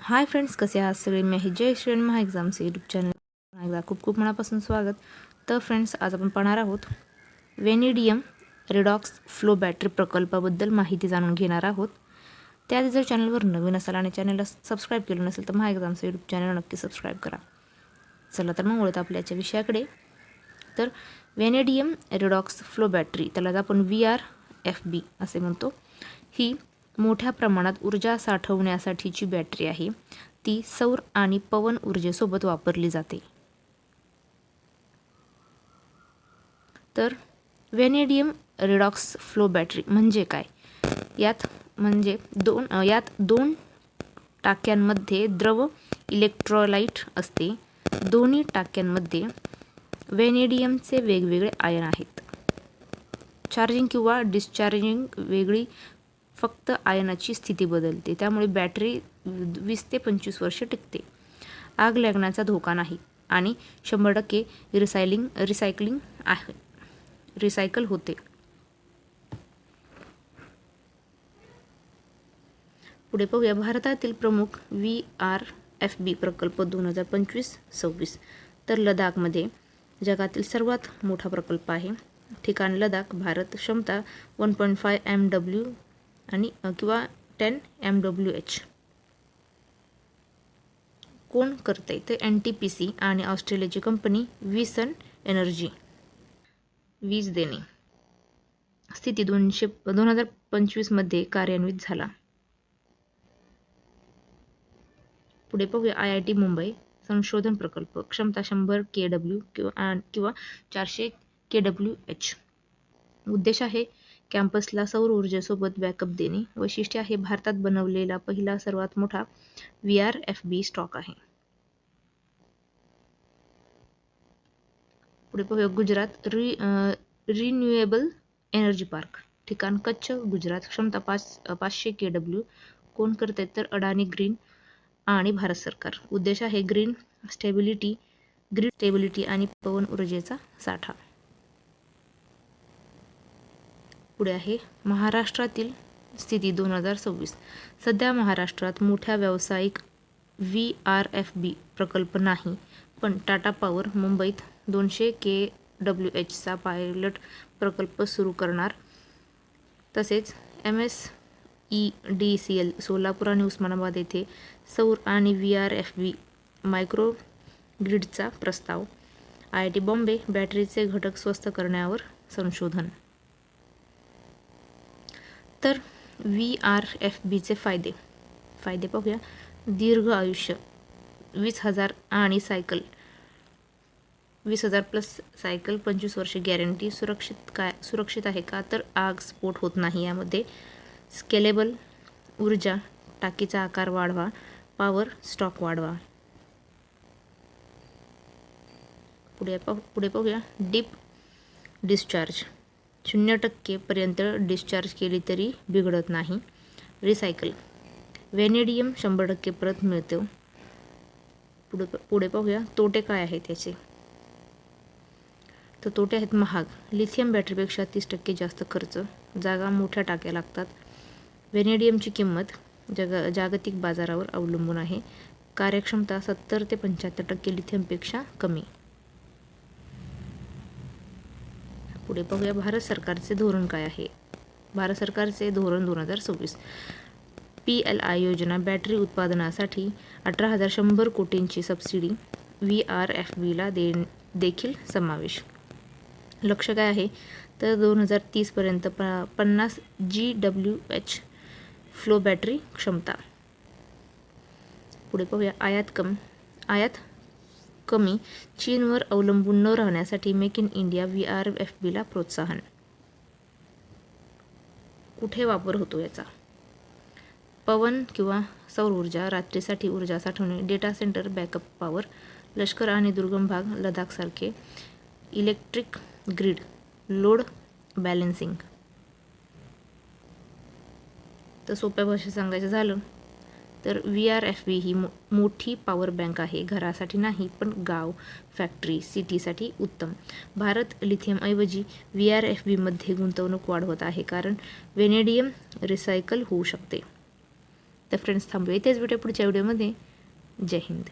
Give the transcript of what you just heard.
Hi friends, कसे आहात सगळे? मी आहे जय श्री महा एक्झाम्स यूट्यूब चॅनल एकदा खूप खूप मनापासून स्वागत. तर फ्रेंड्स, आज आपण पाहणार आहोत वेनेडियम रिडॉक्स फ्लो बॅटरी प्रकल्पाबद्दल माहिती जाणून घेणार आहोत. त्याआधी जर चॅनलवर नवीन असाल आणि चॅनलला सबस्क्राईब केलं नसेल तर महा एक्झाम्स यूट्यूब चॅनल नक्की सबस्क्राईब करा. चला तर मग वळत आपल्याच्या विषयाकडे. तर वेनेडियम रिडॉक्स फ्लो बॅटरी, त्याला आपण VRFB असे म्हणतो, ही मोठ्या प्रमाणात ऊर्जा साठवण्यासाठीची बॅटरी आहे. ती सौर आणि पवन ऊर्जेसोबत वापरली जाते. तर वेनेडियम रिडॉक्स फ्लो बॅटरी म्हणजे काय? यात दोन टाक्यांमध्ये द्रव इलेक्ट्रोलाइट असते. दोन्ही टाक्यांमध्ये वेनेडियमचे वेगवेगळे आयन आहेत. चार्जिंग किंवा डिस्चार्जिंग वेगळी, फक्त आयनाची स्थिती बदलते. त्यामुळे बॅटरी 20 ते 25 वर्ष टिकते. आग लागण्याचा धोका नाही आणि 100% रिसायकल होते. पुढे पाहूया भारतातील प्रमुख VRFB प्रकल्प 2025-26. तर लडाखमध्ये जगातील सर्वात मोठा प्रकल्प आहे. ठिकाण लडाख, भारत. क्षमता 1.5 MW आणि किंवा 10 MWH. कोण करते? तर NTPC आणि ऑस्ट्रेलियाची कंपनी विसन एनर्जी. वीज देणे. स्थिती 2025 मध्ये कार्यान्वित झाला. पुढे पाहूया IIT मुंबई संशोधन प्रकल्प. क्षमता 100 KW किंवा 400 KWH. उद्देश आहे कॅम्पसला सौर ऊर्जेसोबत बॅकअप देणे. वैशिष्ट्य आहे भारतात बनवलेला पहिला सर्वात मोठा VRFB स्टॉक आहे. पुढे पाहूया गुजरात रिन्युएबल एनर्जी पार्क. ठिकाण कच्छ, गुजरात. क्षमता 500 KW. कोण करते? तर अडानी ग्रीन आणि भारत सरकार. उद्देश आहे ग्रीड स्टेबिलिटी आणि पवन ऊर्जेचा साठा. पुढे आहे महाराष्ट्रातील स्थिती 2026. सध्या महाराष्ट्रात मोठ्या व्यावसायिक VRFB प्रकल्प नाही, पण टाटा पॉवर मुंबईत 200 KWHचा पायलट प्रकल्प सुरू करणार. तसेच MSEDCL सोलापूर आणि उस्मानाबाद येथे सौर आणि VRFB मायक्रो ग्रिडचा प्रस्ताव. IIT बॉम्बे बॅटरीचे घटक स्वस्त करण्यावर संशोधन. तर VRFBचे फायदे पाहूया. दीर्घ आयुष्य 20,000 आणि 20,000 प्लस सायकल, 25 वर्षे गॅरंटी. सुरक्षित आहे का? तर आग स्फोट होत नाही यामध्ये. स्केलेबल ऊर्जा, टाकीचा आकार वाढवा, पॉवर स्टॉक वाढवा. पुढे पाहूया डीप डिस्चार्ज. 0% पर्यंत डिस्चार्ज केली तरी बिघडत नाही. रिसायकल. वेनेडियम 100% परत मिळतो. पुढे पाहूया तोटे काय आहेत त्याचे. तर तोटे आहेत महाग. लिथियम बॅटरीपेक्षा 30% जास्त खर्च. जागा मोठ्या टाक्या लागतात. वेनेडियमची किंमत जागतिक बाजारावर अवलंबून आहे. कार्यक्षमता 70 ते 75% लिथियमपेक्षा कमी. पुढे पाहूया भारत सरकारचे धोरण काय आहे. भारत सरकारचे धोरण 2026. PLI योजना. बॅटरी उत्पादनासाठी 18,100 कोटींची सबसिडी. VRFBला देखील समावेश. लक्ष्य काय आहे? तर 2030 पर्यंत 50 GWH फ्लो बॅटरी क्षमता. पुढे पाहूया आयात कमी. चीनवर अवलंबून न राहण्यासाठी मेक इन इंडिया VRFBला प्रोत्साहन. कुठे वापर होतो याचा? पवन किंवा सौर ऊर्जा, रात्रीसाठी ऊर्जा साठवणे, डेटा सेंटर बॅकअप पॉवर, लष्कर आणि दुर्गम भाग, लडाखसारखे. Electric grid, load balancing. तर सोप्या भाषेत सांगायचं झालं तर VRFB ही मोठी पॉवर बँक आहे. घरासाठी नाही, पण गाव, फॅक्टरी, सिटीसाठी उत्तम. भारत लिथियमऐवजी VRFBमध्ये गुंतवणूक वाढवत आहे, कारण वेनेडियम रिसायकल होऊ शकते. तर फ्रेंड्स थांबूया इथेच, भेटूया पुढच्या व्हिडिओमध्ये. जय हिंद.